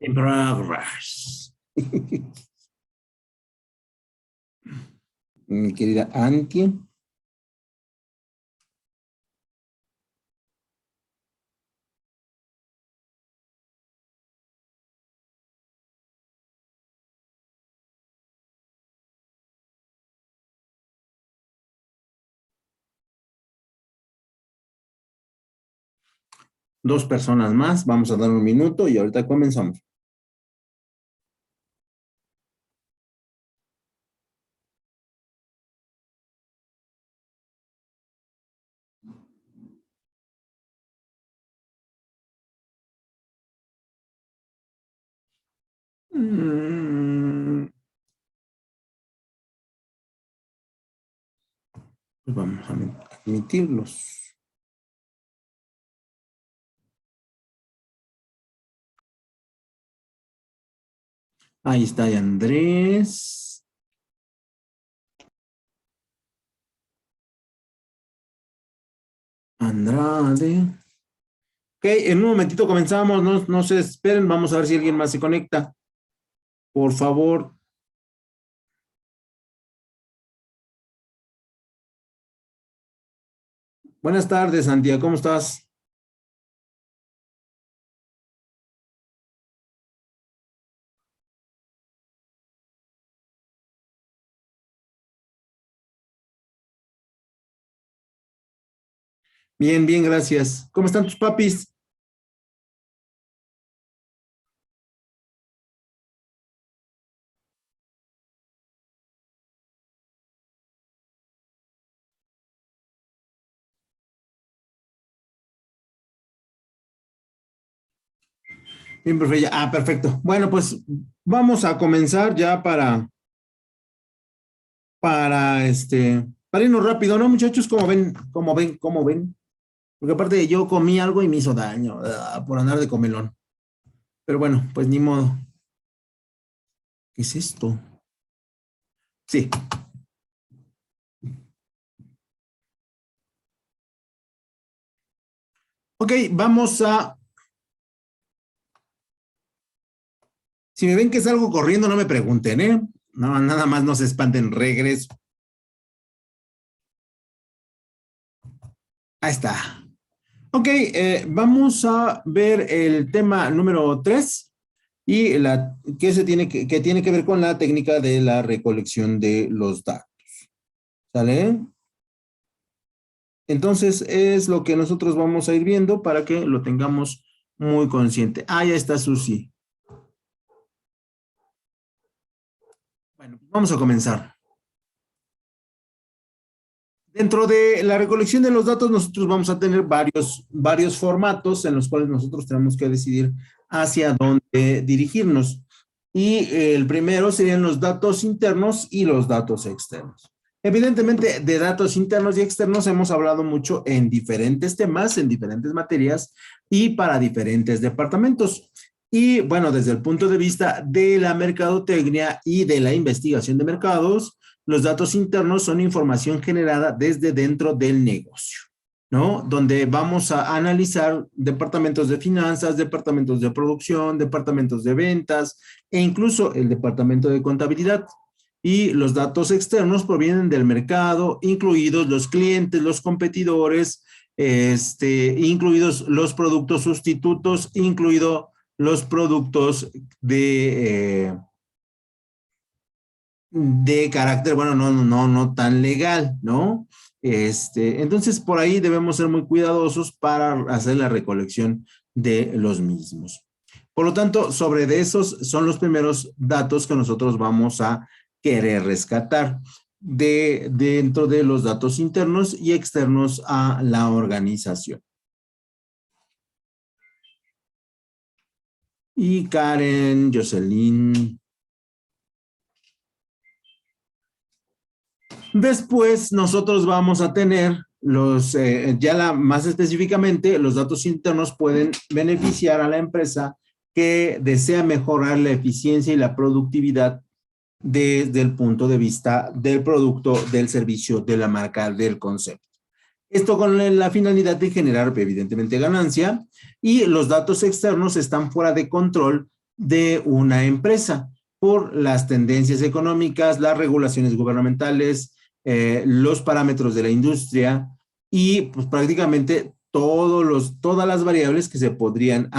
In progress. Mi querida Anti. Dos personas más, vamos a dar un minuto y ahorita comenzamos. Pues vamos a admitirlos. Ahí está Andrés. Andrade. Ok, en un momentito comenzamos, no se esperen, vamos a ver si alguien más se conecta. Por favor. Buenas tardes, Santiago, ¿cómo estás? Bien, bien, gracias. ¿Cómo están tus papis? Bien, perfecto. Ah, perfecto. Bueno, pues vamos a comenzar ya para irnos rápido, ¿no, muchachos? ¿Cómo ven? Porque aparte yo comí algo y me hizo daño, por andar de comelón. Pero bueno, pues ni modo. ¿Qué es esto? Sí. Ok, vamos a. Si me ven que salgo corriendo, no me pregunten, ¿eh? No, nada más no se espanten, regreso. Ahí está. Ok, vamos a ver el tema número 3 y que tiene que ver con la técnica de la recolección de los datos. ¿Sale? Entonces es lo que nosotros vamos a ir viendo para que lo tengamos muy consciente. Ah, ya está Susi. Bueno, vamos a comenzar. Dentro de la recolección de los datos, nosotros vamos a tener varios formatos en los cuales nosotros tenemos que decidir hacia dónde dirigirnos. Y el primero serían los datos internos y los datos externos. Evidentemente, de datos internos y externos hemos hablado mucho en diferentes temas, en diferentes materias y para diferentes departamentos. Y bueno, desde el punto de vista de la mercadotecnia y de la investigación de mercados, los datos internos son información generada desde dentro del negocio, ¿no? Donde vamos a analizar departamentos de finanzas, departamentos de producción, departamentos de ventas e incluso el departamento de contabilidad. Y los datos externos provienen del mercado, incluidos los clientes, los competidores, incluidos los productos sustitutos, incluidos los productos de carácter, bueno, no tan legal, ¿no? Entonces, por ahí debemos ser muy cuidadosos para hacer la recolección de los mismos. Por lo tanto, sobre de esos son los primeros datos que nosotros vamos a querer rescatar dentro de los datos internos y externos a la organización. Y Karen, Jocelyn. Después nosotros vamos a tener más específicamente, los datos internos pueden beneficiar a la empresa que desea mejorar la eficiencia y la productividad desde el punto de vista del producto, del servicio, de la marca, del concepto. Esto con la finalidad de generar, evidentemente, ganancia, y los datos externos están fuera de control de una empresa por las tendencias económicas, las regulaciones gubernamentales, los parámetros de la industria y pues prácticamente todas las variables que se podrían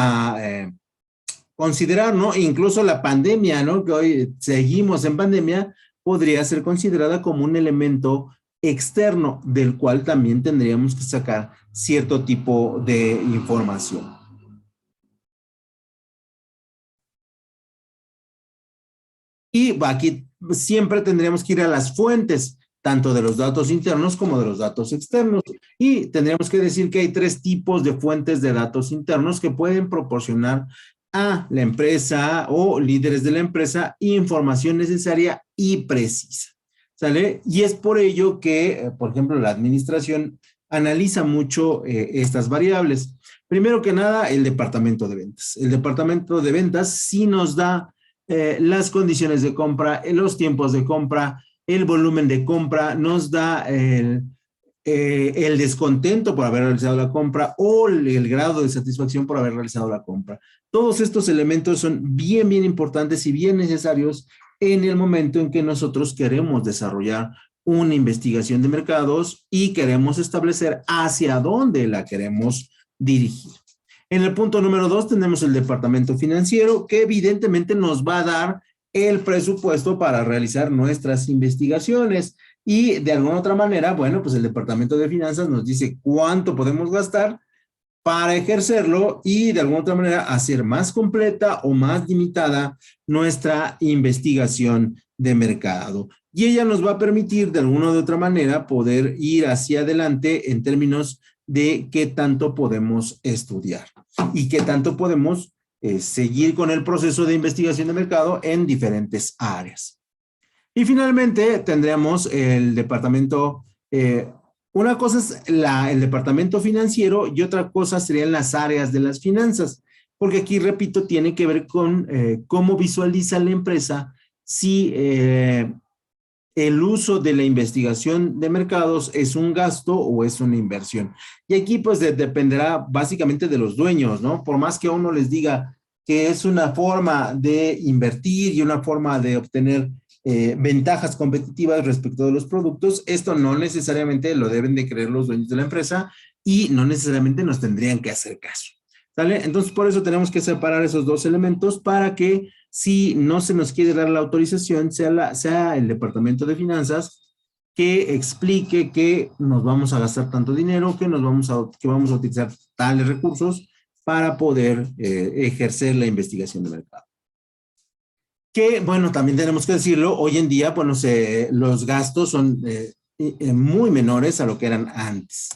considerar, ¿no? Incluso la pandemia, ¿no? Que hoy seguimos en pandemia, podría ser considerada como un elemento externo del cual también tendríamos que sacar cierto tipo de información. Y aquí siempre tendríamos que ir a las fuentes, tanto de los datos internos como de los datos externos. Y tendríamos que decir que hay tres tipos de fuentes de datos internos que pueden proporcionar a la empresa o líderes de la empresa información necesaria y precisa. ¿Sale? Y es por ello que, por ejemplo, la administración analiza mucho estas variables. Primero que nada, el departamento de ventas. El departamento de ventas sí nos da las condiciones de compra, los tiempos de compra, el volumen de compra, nos da el descontento por haber realizado la compra o el grado de satisfacción por haber realizado la compra. Todos estos elementos son bien, bien importantes y bien necesarios en el momento en que nosotros queremos desarrollar una investigación de mercados y queremos establecer hacia dónde la queremos dirigir. En el punto número 2 tenemos el departamento financiero que evidentemente nos va a dar el presupuesto para realizar nuestras investigaciones y de alguna otra manera, bueno, pues el departamento de finanzas nos dice cuánto podemos gastar para ejercerlo y de alguna otra manera hacer más completa o más limitada nuestra investigación de mercado. Y ella nos va a permitir de alguna u otra manera poder ir hacia adelante en términos de qué tanto podemos estudiar y qué tanto podemos seguir con el proceso de investigación de mercado en diferentes áreas. Y finalmente tendremos el departamento, una cosa es el departamento financiero y otra cosa serían las áreas de las finanzas, porque aquí, repito, tiene que ver con cómo visualiza la empresa si el uso de la investigación de mercados es un gasto o es una inversión. Y aquí pues dependerá básicamente de los dueños, ¿no? Por más que a uno les diga que es una forma de invertir y una forma de obtener ventajas competitivas respecto de los productos, esto no necesariamente lo deben de creer los dueños de la empresa y no necesariamente nos tendrían que hacer caso. ¿Sale? Entonces, por eso tenemos que separar esos dos elementos para que si no se nos quiere dar la autorización, sea el departamento de finanzas que explique que nos vamos a gastar tanto dinero, que vamos a utilizar tales recursos para poder ejercer la investigación de mercado. Que, bueno, también tenemos que decirlo, hoy en día, bueno, los gastos son muy menores a lo que eran antes.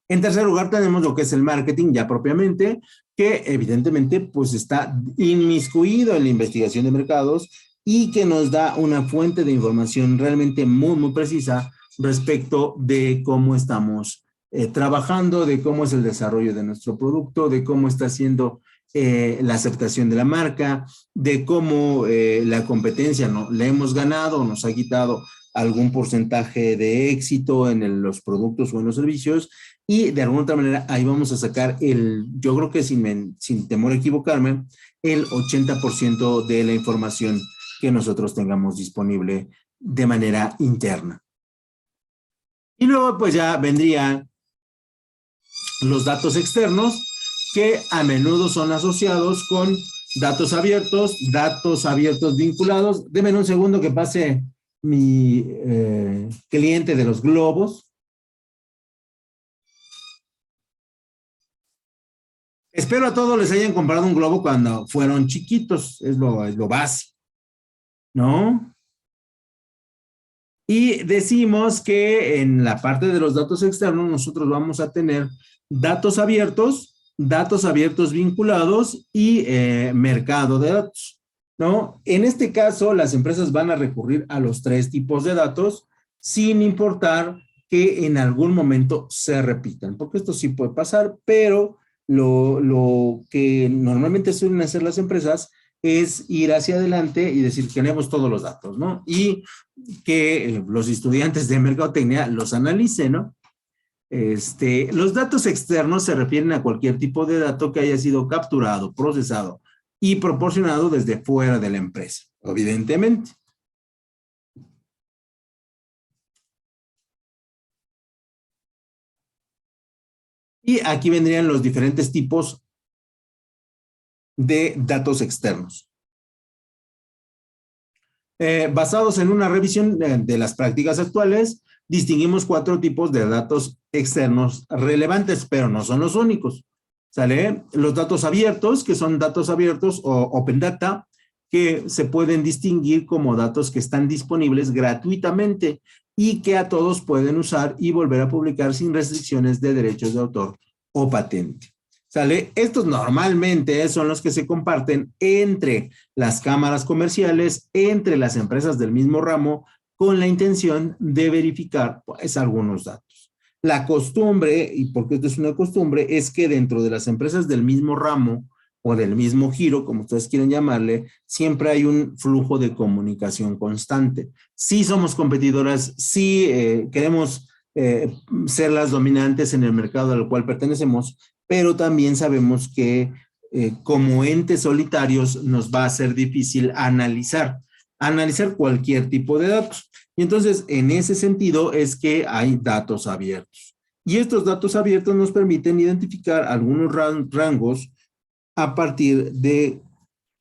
En tercer lugar, tenemos lo que es el marketing ya propiamente, que evidentemente pues está inmiscuido en la investigación de mercados y que nos da una fuente de información realmente muy, muy precisa respecto de cómo estamos trabajando, de cómo es el desarrollo de nuestro producto, de cómo está siendo la aceptación de la marca, de cómo la competencia le hemos ganado o nos ha quitado algún porcentaje de éxito en los productos o en los servicios y de alguna otra manera ahí vamos a sacar yo creo que sin temor a equivocarme, el 80% de la información que nosotros tengamos disponible de manera interna. Y luego pues ya vendrían los datos externos que a menudo son asociados con datos abiertos vinculados. Denme un segundo que pase mi cliente de los globos. Espero a todos les hayan comprado un globo cuando fueron chiquitos, es lo básico, ¿no? Y decimos que en la parte de los datos externos nosotros vamos a tener datos abiertos vinculados y mercado de datos, ¿no? En este caso, las empresas van a recurrir a los tres tipos de datos sin importar que en algún momento se repitan, porque esto sí puede pasar, pero lo que normalmente suelen hacer las empresas es ir hacia adelante y decir que tenemos todos los datos, ¿no? Y que los estudiantes de mercadotecnia los analicen, ¿no? Los datos externos se refieren a cualquier tipo de dato que haya sido capturado, procesado y proporcionado desde fuera de la empresa, evidentemente. Y aquí vendrían los diferentes tipos de datos externos. Basados en una revisión de las prácticas actuales, distinguimos 4 tipos de datos externos relevantes, pero no son los únicos. ¿Sale? Los datos abiertos, que son datos abiertos o open data, que se pueden distinguir como datos que están disponibles gratuitamente y que a todos pueden usar y volver a publicar sin restricciones de derechos de autor o patente. ¿Sale? Estos normalmente son los que se comparten entre las cámaras comerciales, entre las empresas del mismo ramo, con la intención de verificar pues, algunos datos. La costumbre, y porque esto es una costumbre, es que dentro de las empresas del mismo ramo o del mismo giro, como ustedes quieren llamarle, siempre hay un flujo de comunicación constante. Sí somos competidoras, sí queremos ser las dominantes en el mercado al cual pertenecemos, pero también sabemos que como entes solitarios nos va a ser difícil analizar cualquier tipo de datos. Y entonces, en ese sentido es que hay datos abiertos. Y estos datos abiertos nos permiten identificar algunos rangos a partir de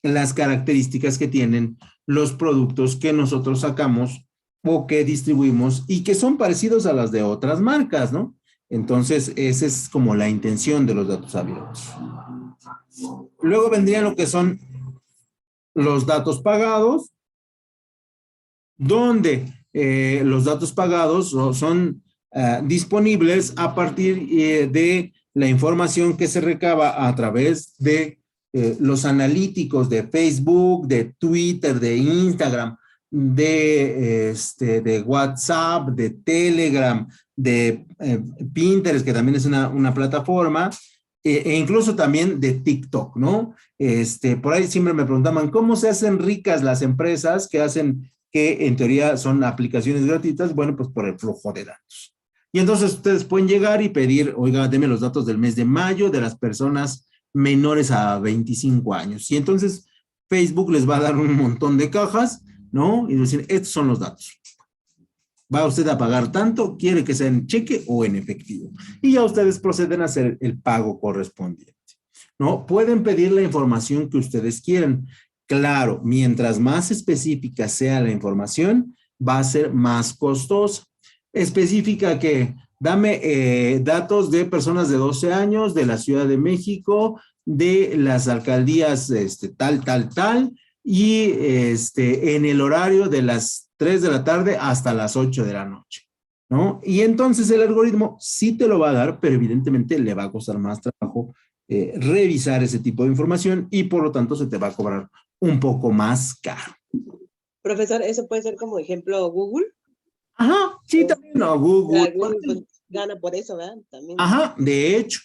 las características que tienen los productos que nosotros sacamos o que distribuimos y que son parecidos a las de otras marcas, ¿no? Entonces, esa es como la intención de los datos abiertos. Luego vendrían lo que son los datos pagados, donde los datos pagados son disponibles a partir de la información que se recaba a través de los analíticos de Facebook, de Twitter, de Instagram, de WhatsApp, de Telegram, de Pinterest, que también es una plataforma, e incluso también de TikTok, ¿no? Por ahí siempre me preguntaban, ¿cómo se hacen ricas las empresas que hacen, que en teoría son aplicaciones gratuitas? Bueno, pues por el flujo de datos. Y entonces ustedes pueden llegar y pedir, oiga, deme los datos del mes de mayo de las personas menores a 25 años. Y entonces Facebook les va a dar un montón de cajas, ¿no? Y decir, estos son los datos. ¿Va usted a pagar tanto? ¿Quiere que sea en cheque o en efectivo? Y ya ustedes proceden a hacer el pago correspondiente, ¿no? Pueden pedir la información que ustedes quieran. Claro, mientras más específica sea la información, va a ser más costosa. Específica que dame datos de personas de 12 años, de la Ciudad de México, de las alcaldías tal, y en el horario de las 3 de la tarde hasta las 8 de la noche, ¿no? Y entonces el algoritmo sí te lo va a dar, pero evidentemente le va a costar más trabajo revisar ese tipo de información y por lo tanto se te va a cobrar un poco más caro. Profesor, ¿eso puede ser como ejemplo Google? Ajá, sí, también, no, Google. Google pues, gana por eso, ¿verdad? También. Ajá, de hecho.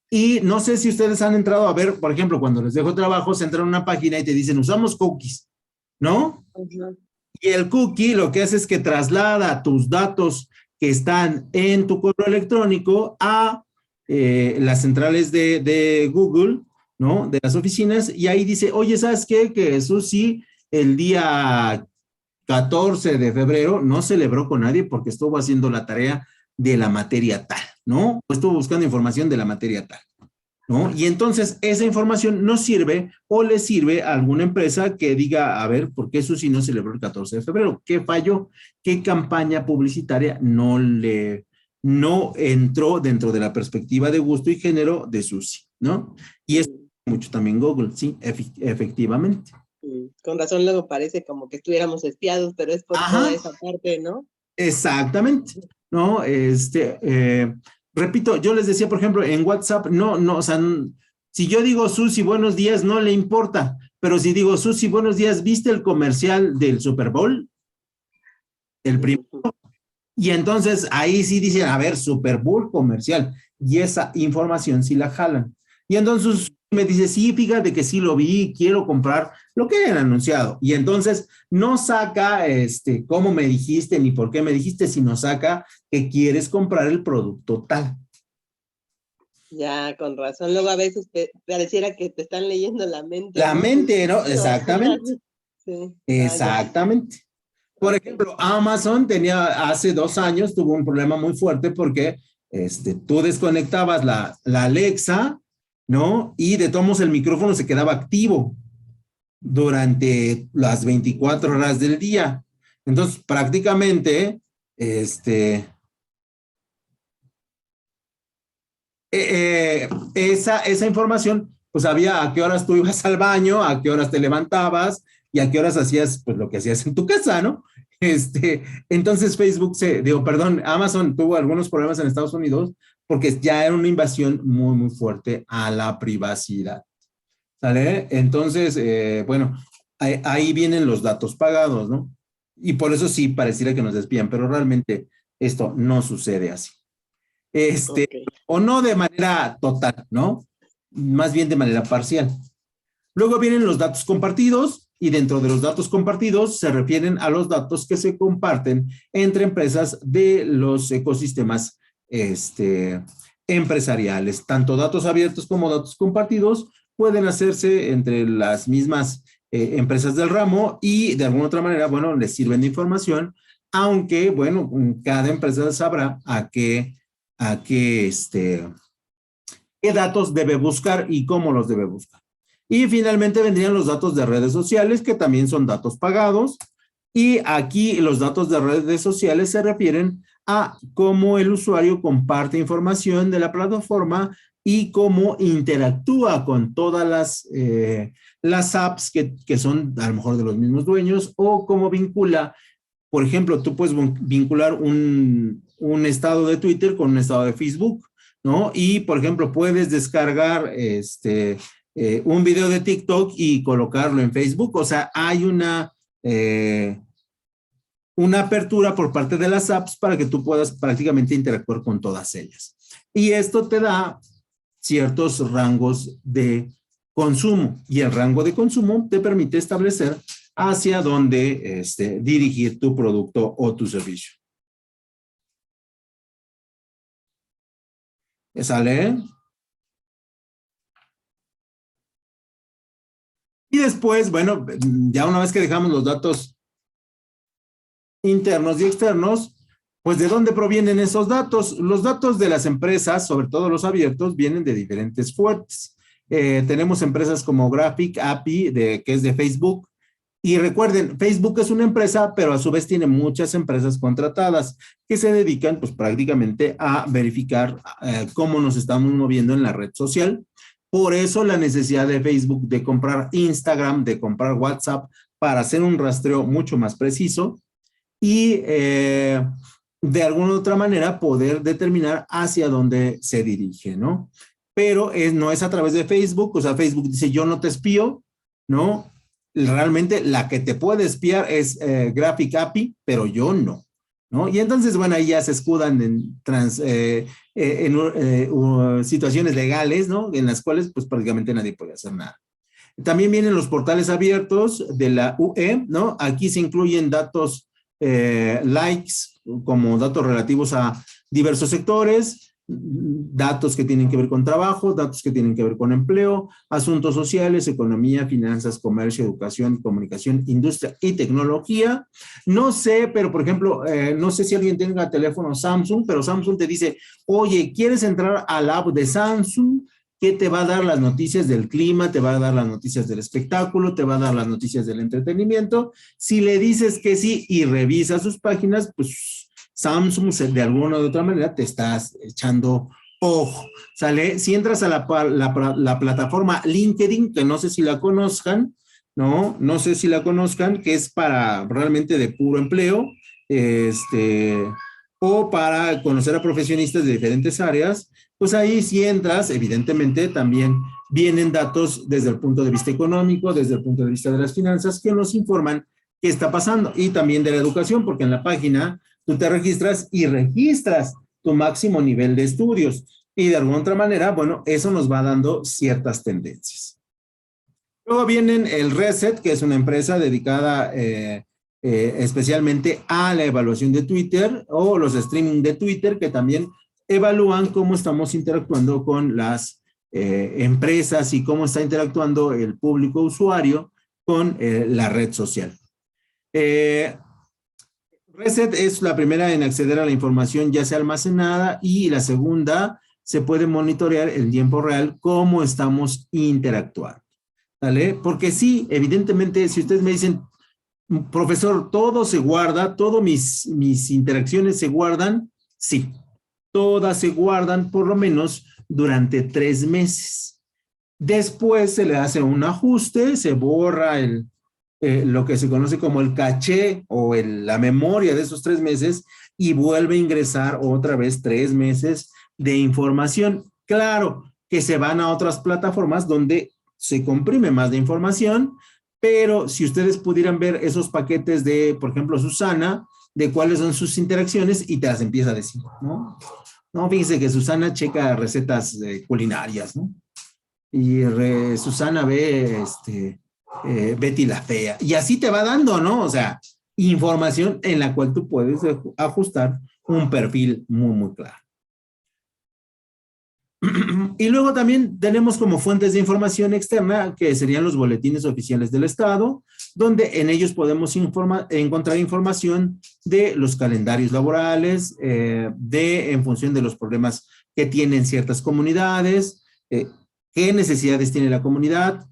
Y no sé si ustedes han entrado a ver, por ejemplo, cuando les dejo trabajo, se entran a una página y te dicen, usamos cookies, ¿no? Y el cookie lo que hace es que traslada tus datos que están en tu correo electrónico a las centrales de Google, ¿no? De las oficinas, y ahí dice, oye, ¿sabes qué? Que eso sí, el día 14 de febrero no celebró con nadie porque estuvo haciendo la tarea de la materia tal, ¿no? O estuvo buscando información de la materia tal, ¿no? Y entonces esa información nos sirve o le sirve a alguna empresa que diga, a ver, ¿por qué Susi no celebró el 14 de febrero? ¿Qué falló? ¿Qué campaña publicitaria no entró dentro de la perspectiva de gusto y género de Susi, ¿no? Y es mucho también Google, sí, efectivamente. Con razón luego parece como que estuviéramos espiados, pero es por toda esa parte, ¿no? Exactamente, ¿no? Repito, yo les decía, por ejemplo, en WhatsApp, no, o sea, si yo digo Susi, buenos días, no le importa, pero si digo Susi, buenos días, ¿viste el comercial del Super Bowl? El primero. Y entonces ahí sí dicen, a ver, Super Bowl comercial, y esa información sí la jalan. Y entonces me dice, sí, fíjate que sí lo vi, quiero comprar lo que hayan anunciado. Y entonces no saca cómo me dijiste ni por qué me dijiste, sino saca que quieres comprar el producto tal. Ya, con razón. Luego a veces pareciera que te están leyendo la mente, La ¿no? mente, ¿no? Exactamente. Sí. Ah, ya. Exactamente. Por Ok. ejemplo, Amazon hace 2 años, tuvo un problema muy fuerte porque tú desconectabas la Alexa, ¿no? Y de todos modos el micrófono se quedaba activo durante las 24 horas del día. Entonces, prácticamente, esa información, pues sabía a qué horas tú ibas al baño, a qué horas te levantabas y a qué horas hacías, pues lo que hacías en tu casa, ¿no? Entonces Amazon tuvo algunos problemas en Estados Unidos porque ya era una invasión muy, muy fuerte a la privacidad. ¿Sale? Entonces, bueno, ahí vienen los datos pagados, ¿no? Y por eso sí pareciera que nos despían, pero realmente esto no sucede así. Ok. O no de manera total, ¿no? Más bien de manera parcial. Luego vienen los datos compartidos y dentro de los datos compartidos se refieren a los datos que se comparten entre empresas de los ecosistemas empresariales. Tanto datos abiertos como datos compartidos pueden hacerse entre las mismas empresas del ramo y de alguna otra manera, bueno, les sirven de información, aunque, bueno, cada empresa sabrá qué datos debe buscar y cómo los debe buscar. Y finalmente vendrían los datos de redes sociales, que también son datos pagados. Y aquí los datos de redes sociales se refieren a cómo el usuario comparte información de la plataforma y cómo interactúa con todas las apps que son a lo mejor de los mismos dueños o cómo vincula. Por ejemplo, tú puedes vincular un estado de Twitter con un estado de Facebook, ¿no? Y, por ejemplo, puedes descargar un video de TikTok y colocarlo en Facebook. O sea, hay una apertura por parte de las apps para que tú puedas prácticamente interactuar con todas ellas. Y esto te da ciertos rangos de consumo y el rango de consumo te permite establecer hacia dónde dirigir tu producto o tu servicio. ¿Sale? Y después, bueno, ya una vez que dejamos los datos internos y externos, pues ¿de dónde provienen esos datos? Los datos de las empresas, sobre todo los abiertos, vienen de diferentes fuentes. Tenemos empresas como Graphic API, que es de Facebook. Y recuerden, Facebook es una empresa, pero a su vez tiene muchas empresas contratadas que se dedican pues prácticamente a verificar cómo nos estamos moviendo en la red social. Por eso la necesidad de Facebook de comprar Instagram, de comprar WhatsApp para hacer un rastreo mucho más preciso y de alguna u otra manera poder determinar hacia dónde se dirige, ¿no? Pero no es a través de Facebook, o sea, Facebook dice yo no te espío, ¿no? Realmente la que te puede espiar es Graphic API, pero yo no, ¿no? Y entonces, bueno, ahí ya se escudan en situaciones legales, ¿no? En las cuales pues prácticamente nadie puede hacer nada. También vienen los portales abiertos de la UE, ¿no? Aquí se incluyen datos likes como datos relativos a diversos sectores, datos que tienen que ver con trabajo, datos que tienen que ver con empleo, asuntos sociales, economía, finanzas, comercio, educación, comunicación, industria y tecnología. No sé, pero por ejemplo, no sé si alguien tenga teléfono Samsung, pero Samsung te dice, oye, ¿quieres entrar al app de Samsung? Que te va a dar las noticias del clima, te va a dar las noticias del espectáculo, te va a dar las noticias del entretenimiento. Si le dices que sí y revisas sus páginas, pues Samsung de alguna u otra manera te estás echando ojo, ¿sale? Si entras a la plataforma LinkedIn, que no sé si la conozcan, ¿no? No sé si la conozcan, que es para realmente de puro empleo, o para conocer a profesionistas de diferentes áreas, pues ahí si entras, evidentemente también vienen datos desde el punto de vista económico, desde el punto de vista de las finanzas, que nos informan qué está pasando y también de la educación, porque en la página tú te registras y registras tu máximo nivel de estudios. Y de alguna otra manera, bueno, eso nos va dando ciertas tendencias. Luego vienen el Reset, que es una empresa dedicada especialmente a la evaluación de Twitter, o los streaming de Twitter, que también evalúan cómo estamos interactuando con las empresas y cómo está interactuando el público usuario con la red social. Reset es la primera en acceder a la información ya sea almacenada, y la segunda se puede monitorear en tiempo real cómo estamos interactuando. ¿Vale? Porque sí, evidentemente, si ustedes me dicen, profesor, todo se guarda, todas mis interacciones se guardan, sí, todas se guardan por lo menos durante 3 meses. Después se le hace un ajuste, se borra lo que se conoce como el caché o la memoria de esos 3 meses, y vuelve a ingresar otra vez 3 meses de información. Claro que se van a otras plataformas donde se comprime más de información, pero si ustedes pudieran ver esos paquetes de, por ejemplo, Susana, de cuáles son sus interacciones, y te las empieza a decir, ¿no? No, fíjense que Susana checa recetas culinarias, ¿no? Y Susana ve Betty la Fea, y así te va dando, ¿no? O sea, información en la cual tú puedes ajustar un perfil muy, muy claro. Y luego también tenemos como fuentes de información externa, que serían los boletines oficiales del Estado, donde en ellos podemos encontrar información de los calendarios laborales, en función de los problemas que tienen ciertas comunidades, qué necesidades tiene la comunidad.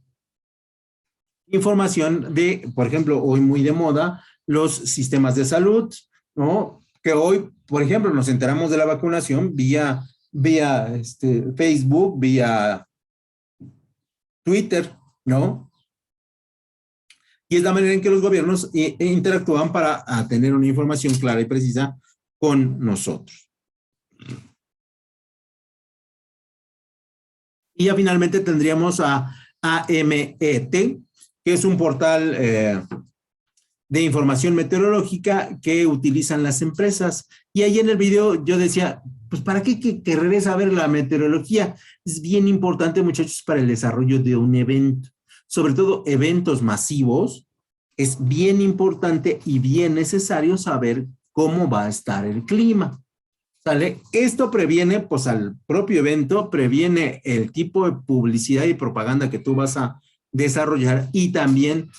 Información de, por ejemplo, hoy muy de moda, los sistemas de salud, ¿no? Que hoy, por ejemplo, nos enteramos de la vacunación vía Facebook, vía Twitter, ¿no? Y es la manera en que los gobiernos interactúan para tener una información clara y precisa con nosotros. Y ya finalmente tendríamos a AMET, que es un portal de información meteorológica que utilizan las empresas. Y ahí en el video yo decía, pues ¿para qué querré saber la meteorología? Es bien importante, muchachos, para el desarrollo de un evento. Sobre todo eventos masivos, es bien importante y bien necesario saber cómo va a estar el clima. ¿Sale? Esto previene, pues, al propio evento, previene el tipo de publicidad y propaganda que tú vas a desarrollar, y también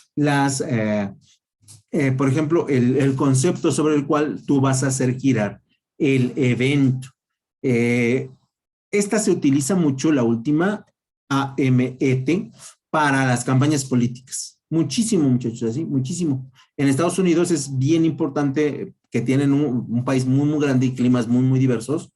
por ejemplo, el concepto sobre el cual tú vas a hacer girar el evento. Esta se utiliza mucho, la última, AMET, para las campañas políticas. Muchísimo, muchachos, así, muchísimo. En Estados Unidos es bien importante, que tienen un país muy, muy grande y climas muy, muy diversos,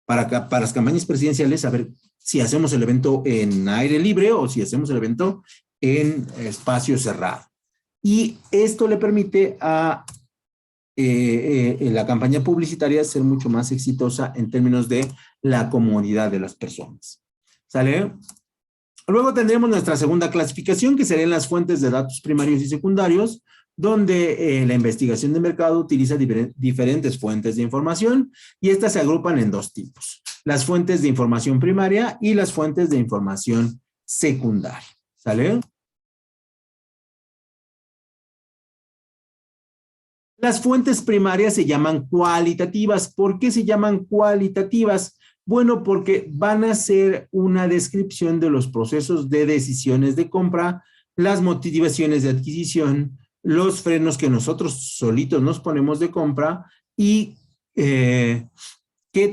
para las campañas presidenciales, a ver si hacemos el evento en aire libre o si hacemos el evento en espacio cerrado. Y esto le permite a la campaña publicitaria ser mucho más exitosa en términos de la comodidad de las personas. ¿Sale? Luego tendremos nuestra segunda clasificación, que serían las fuentes de datos primarios y secundarios, donde la investigación de mercado utiliza diferentes fuentes de información, y estas se agrupan en 2 tipos: las fuentes de información primaria y las fuentes de información secundaria. ¿Sale? Las fuentes primarias se llaman cualitativas. ¿Por qué se llaman cualitativas? Bueno, porque van a ser una descripción de los procesos de decisiones de compra, las motivaciones de adquisición, los frenos que nosotros solitos nos ponemos de compra, y qué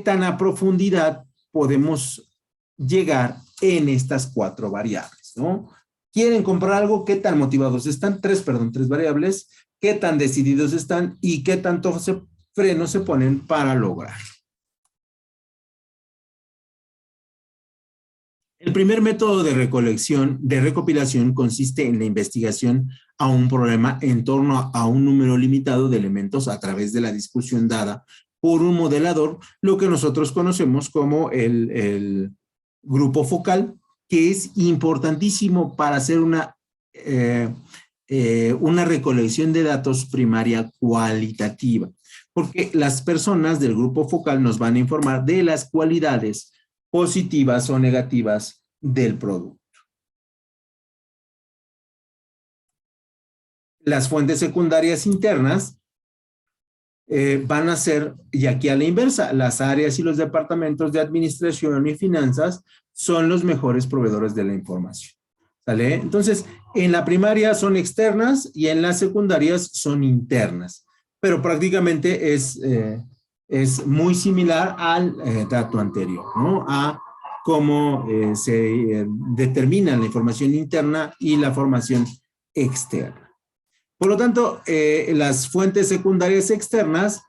tan a profundidad podemos llegar en estas 4 variables, ¿no? ¿Quieren comprar algo? ¿Qué tan motivados están? 3 variables. ¿Qué tan decididos están y qué tantos frenos se ponen para lograr? El primer método de recopilación consiste en la investigación a un problema en torno a un número limitado de elementos a través de la discusión dada por un modelador, lo que nosotros conocemos como el grupo focal, que es importantísimo para hacer una recolección de datos primaria cualitativa. porque las personas del grupo focal nos van a informar de las cualidades positivas o negativas del producto. Las fuentes secundarias internas van a ser, y aquí a la inversa, las áreas y los departamentos de administración y finanzas son los mejores proveedores de la información. ¿Sale? Entonces, en la primaria son externas y en las secundarias son internas, pero prácticamente es muy similar al dato anterior, ¿no? A cómo se determina la información interna y la formación externa. Por lo tanto, las fuentes secundarias externas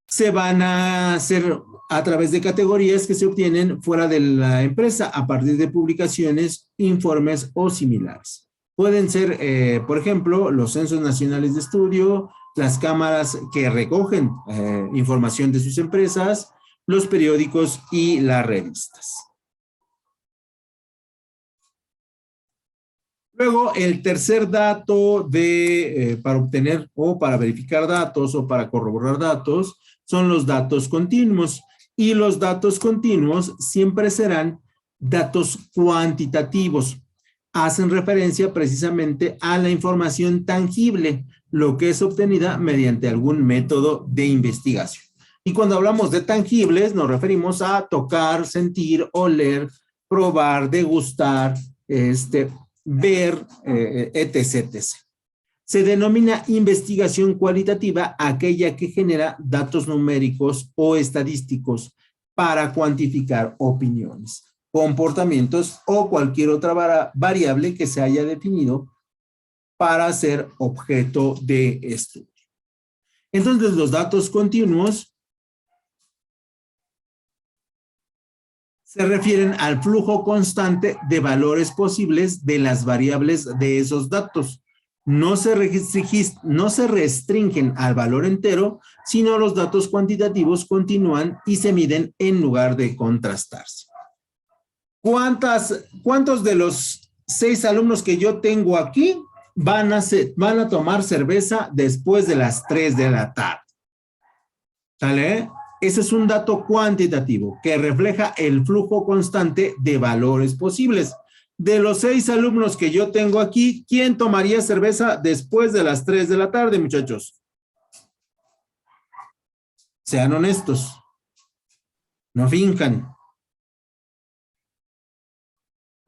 se van a hacer a través de categorías que se obtienen fuera de la empresa a partir de publicaciones, informes o similares. Pueden ser, por ejemplo, los censos nacionales de estudio, las cámaras que recogen información de sus empresas, los periódicos y las revistas. Luego, el tercer dato para obtener o para verificar datos o para corroborar datos son los datos continuos. Y los datos continuos siempre serán datos cuantitativos. Hacen referencia precisamente a la información tangible, lo que es obtenida mediante algún método de investigación. Y cuando hablamos de tangibles, nos referimos a tocar, sentir, oler, probar, degustar, ver, etc. Se denomina investigación cualitativa aquella que genera datos numéricos o estadísticos para cuantificar opiniones, comportamientos o cualquier otra variable que se haya definido para ser objeto de estudio. Entonces, los datos continuos se refieren al flujo constante de valores posibles de las variables de esos datos. No se restringen al valor entero, sino los datos cuantitativos continúan y se miden en lugar de contrastarse. ¿Cuántos de los 6 alumnos que yo tengo aquí van a tomar cerveza después de las 3 de la tarde? ¿Sale? Ese es un dato cuantitativo que refleja el flujo constante de valores posibles. De los 6 alumnos que yo tengo aquí, ¿quién tomaría cerveza después de las 3 de la tarde, muchachos? Sean honestos. No finjan.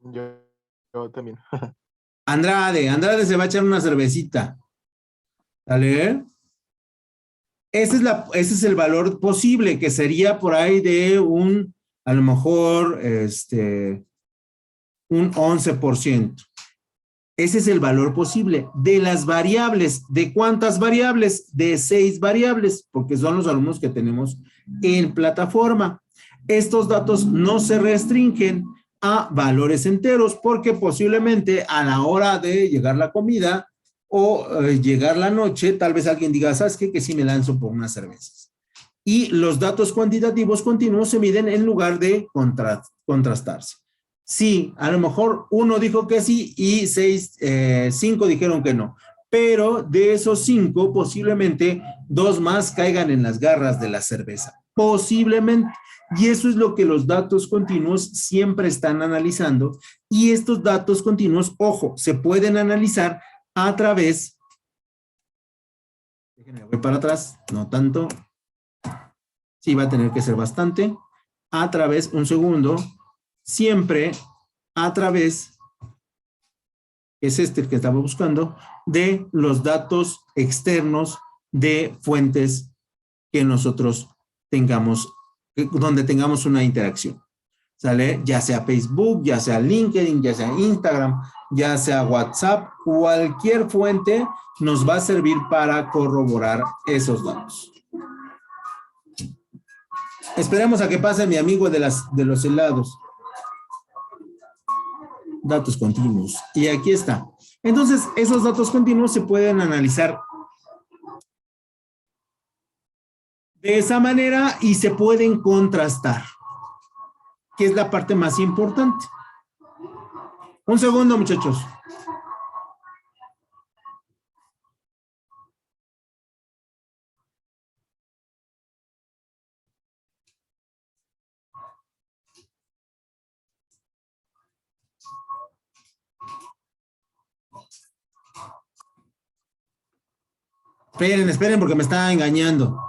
Yo también. Andrade se va a echar una cervecita. ¿Sale? Ese es el valor posible, que sería por ahí de a lo mejor, un 11%. Ese es el valor posible de las variables. ¿De cuántas variables? De 6 variables, porque son los alumnos que tenemos en plataforma. Estos datos no se restringen a valores enteros, porque posiblemente a la hora de llegar la comida o llegar la noche, tal vez alguien diga, ¿sabes qué? Que sí me lanzo por unas cervezas. Y los datos cuantitativos continuos se miden en lugar de contrastarse. Sí, a lo mejor uno dijo que sí y 5 dijeron que no. Pero de esos 5, posiblemente 2 más caigan en las garras de la cerveza. Posiblemente. Y eso es lo que los datos continuos siempre están analizando. Y estos datos continuos, ojo, se pueden analizar a través, déjenme voy para atrás, no tanto, sí va a tener que ser bastante, a través, un segundo, siempre a través, es el que estaba buscando, de los datos externos de fuentes que nosotros tengamos, donde tengamos una interacción. ¿Sale? Ya sea Facebook, ya sea LinkedIn, ya sea Instagram, ya sea WhatsApp, cualquier fuente nos va a servir para corroborar esos datos. Esperemos a que pase mi amigo de los helados. Datos continuos. Y aquí está. Entonces, esos datos continuos se pueden analizar de esa manera y se pueden contrastar, que es la parte más importante. Un segundo, muchachos. Esperen, esperen, porque me está engañando.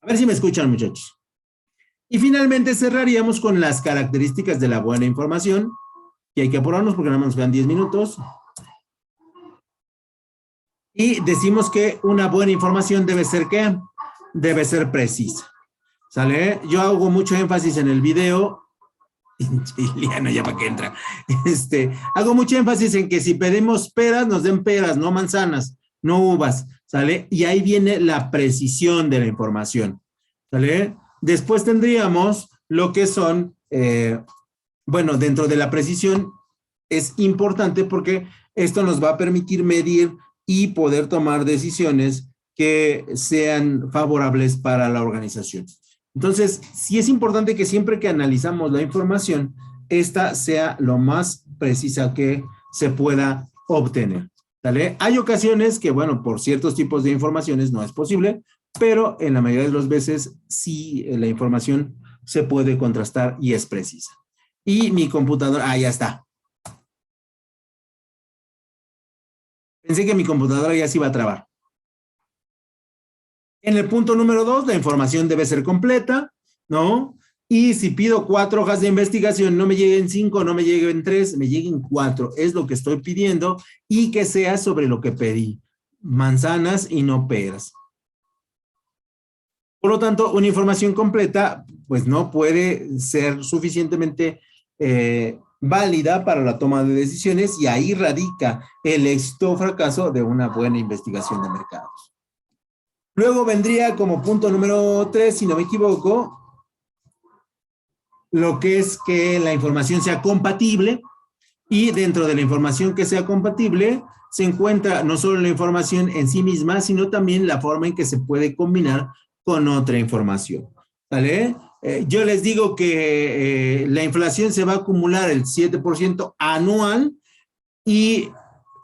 A ver si me escuchan, muchachos. Y finalmente cerraríamos con las características de la buena información, que hay que apurarnos porque nada más nos quedan 10 minutos. Y decimos que una buena información debe ser, ¿qué? Debe ser precisa. ¿Sale? Yo hago mucho énfasis en el video. Liliana, ya para que entra. Hago mucho énfasis en que si pedimos peras, nos den peras, no manzanas, no uvas. ¿Sale? Y ahí viene la precisión de la información. ¿Sale? Después tendríamos lo que son, bueno, dentro de la precisión es importante porque esto nos va a permitir medir y poder tomar decisiones que sean favorables para la organización. Entonces, sí es importante que siempre que analizamos la información, esta sea lo más precisa que se pueda obtener. ¿Vale? Hay ocasiones que, bueno, por ciertos tipos de informaciones no es posible, pero en la mayoría de las veces sí la información se puede contrastar y es precisa. Y mi computadora, ya está. Pensé que mi computadora ya se iba a trabar. En el punto número 2, la información debe ser completa, ¿no? Y si pido 4 hojas de investigación, no me lleguen 5, no me lleguen 3, me lleguen 4. Es lo que estoy pidiendo y que sea sobre lo que pedí. Manzanas y no peras. Por lo tanto, una información completa, pues no puede ser suficientemente válida para la toma de decisiones y ahí radica el éxito o fracaso de una buena investigación de mercados. Luego vendría como punto número 3, si no me equivoco, lo que es que la información sea compatible y dentro de la información que sea compatible se encuentra no solo la información en sí misma, sino también la forma en que se puede combinar con otra información. ¿Vale? Yo les digo que la inflación se va a acumular el 7% anual y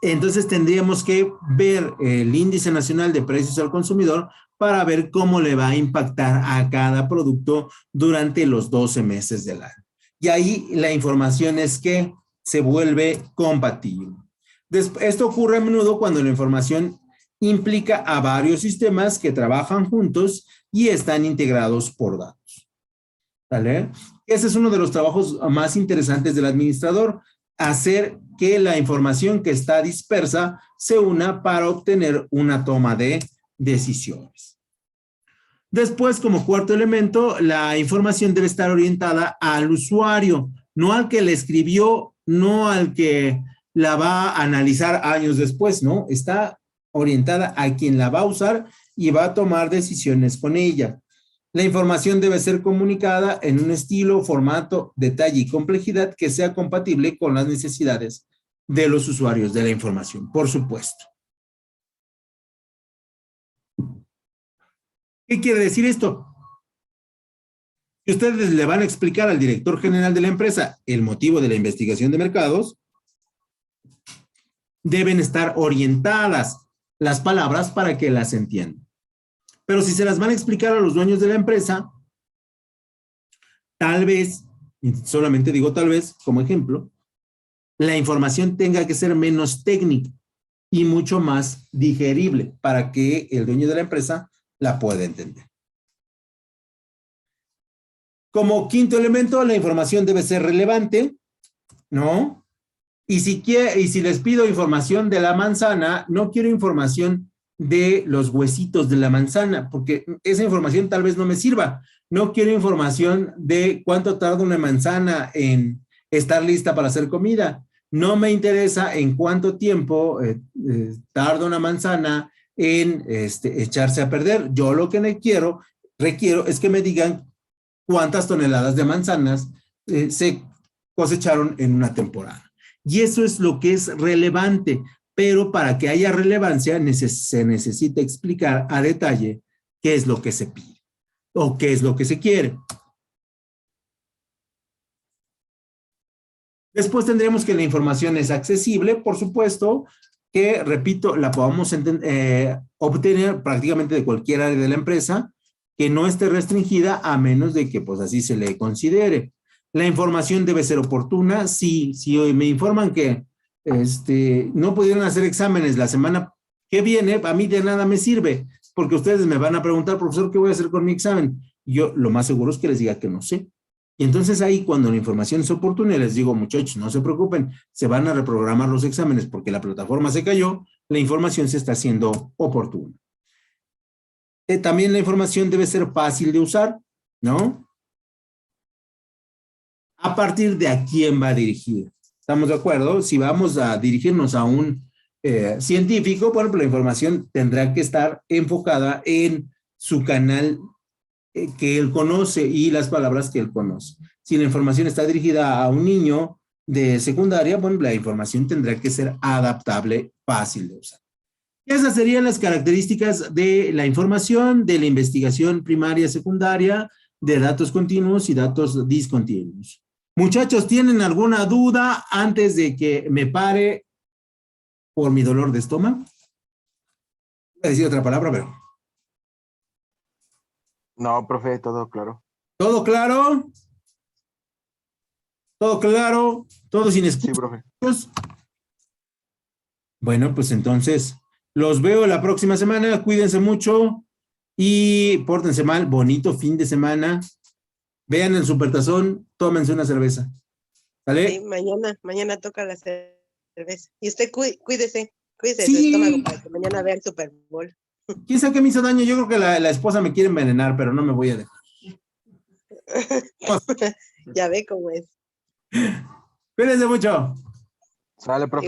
entonces tendríamos que ver el índice nacional de precios al consumidor para ver cómo le va a impactar a cada producto durante los 12 meses del año. Y ahí la información es que se vuelve compatible. Esto ocurre a menudo cuando la información implica a varios sistemas que trabajan juntos y están integrados por datos. ¿Vale? Ese es uno de los trabajos más interesantes del administrador, hacer que la información que está dispersa se una para obtener una toma de decisiones. Después, como cuarto elemento, la información debe estar orientada al usuario, no al que la escribió, no al que la va a analizar años después, ¿no? Está orientada a quien la va a usar y va a tomar decisiones con ella. La información debe ser comunicada en un estilo, formato, detalle y complejidad que sea compatible con las necesidades de los usuarios de la información, por supuesto. ¿Qué quiere decir esto? Si ustedes le van a explicar al director general de la empresa el motivo de la investigación de mercados, deben estar orientadas las palabras para que las entiendan. Pero si se las van a explicar a los dueños de la empresa, tal vez, y solamente digo tal vez como ejemplo, la información tenga que ser menos técnica y mucho más digerible para que el dueño de la empresa la pueda entender. Como quinto elemento, la información debe ser relevante, ¿no? Y si les pido información de la manzana, no quiero información de los huesitos de la manzana, porque esa información tal vez no me sirva. No quiero información de cuánto tarda una manzana en estar lista para hacer comida. No me interesa en cuánto tiempo tarda una manzana en echarse a perder. Yo lo que requiero es que me digan cuántas toneladas de manzanas se cosecharon en una temporada. Y eso es lo que es relevante, pero para que haya relevancia se necesita explicar a detalle qué es lo que se pide o qué es lo que se quiere. Después tendremos que la información es accesible, por supuesto, que, repito, la podamos obtener prácticamente de cualquier área de la empresa, que no esté restringida a menos de que pues así se le considere. La información debe ser oportuna. Si hoy me informan que no pudieron hacer exámenes la semana que viene, a mí de nada me sirve, porque ustedes me van a preguntar, profesor, ¿qué voy a hacer con mi examen? Yo lo más seguro es que les diga que no sé. Y entonces ahí cuando la información es oportuna, les digo, muchachos, no se preocupen, se van a reprogramar los exámenes porque la plataforma se cayó, la información se está haciendo oportuna. También la información debe ser fácil de usar, ¿no? A partir de a quién va a dirigir. ¿Estamos de acuerdo? Si vamos a dirigirnos a un científico, bueno, pues la información tendrá que estar enfocada en su canal que él conoce y las palabras que él conoce. Si la información está dirigida a un niño de secundaria, bueno, la información tendrá que ser adaptable, fácil de usar. Esas serían las características de la información, de la investigación primaria, secundaria, de datos continuos y datos discontinuos. Muchachos, ¿tienen alguna duda antes de que me pare por mi dolor de estómago? Voy a decir otra palabra, pero... No, profe, todo claro. ¿Todo claro? ¿Todo claro? ¿Todo sin Sí, excusas? profe. Bueno, pues entonces los veo la próxima semana. Cuídense mucho y pórtense mal. Bonito fin de semana. Vean el Supertazón, tómense una cerveza. ¿Vale? Sí, mañana toca la cerveza. Y usted cuídese de su Sí. estómago para que mañana vea el Super Bowl. ¿Quién sabe qué me hizo daño? Yo creo que la esposa me quiere envenenar, pero no me voy a dejar. Ya ve cómo es. Cuídense mucho. Sale, profe.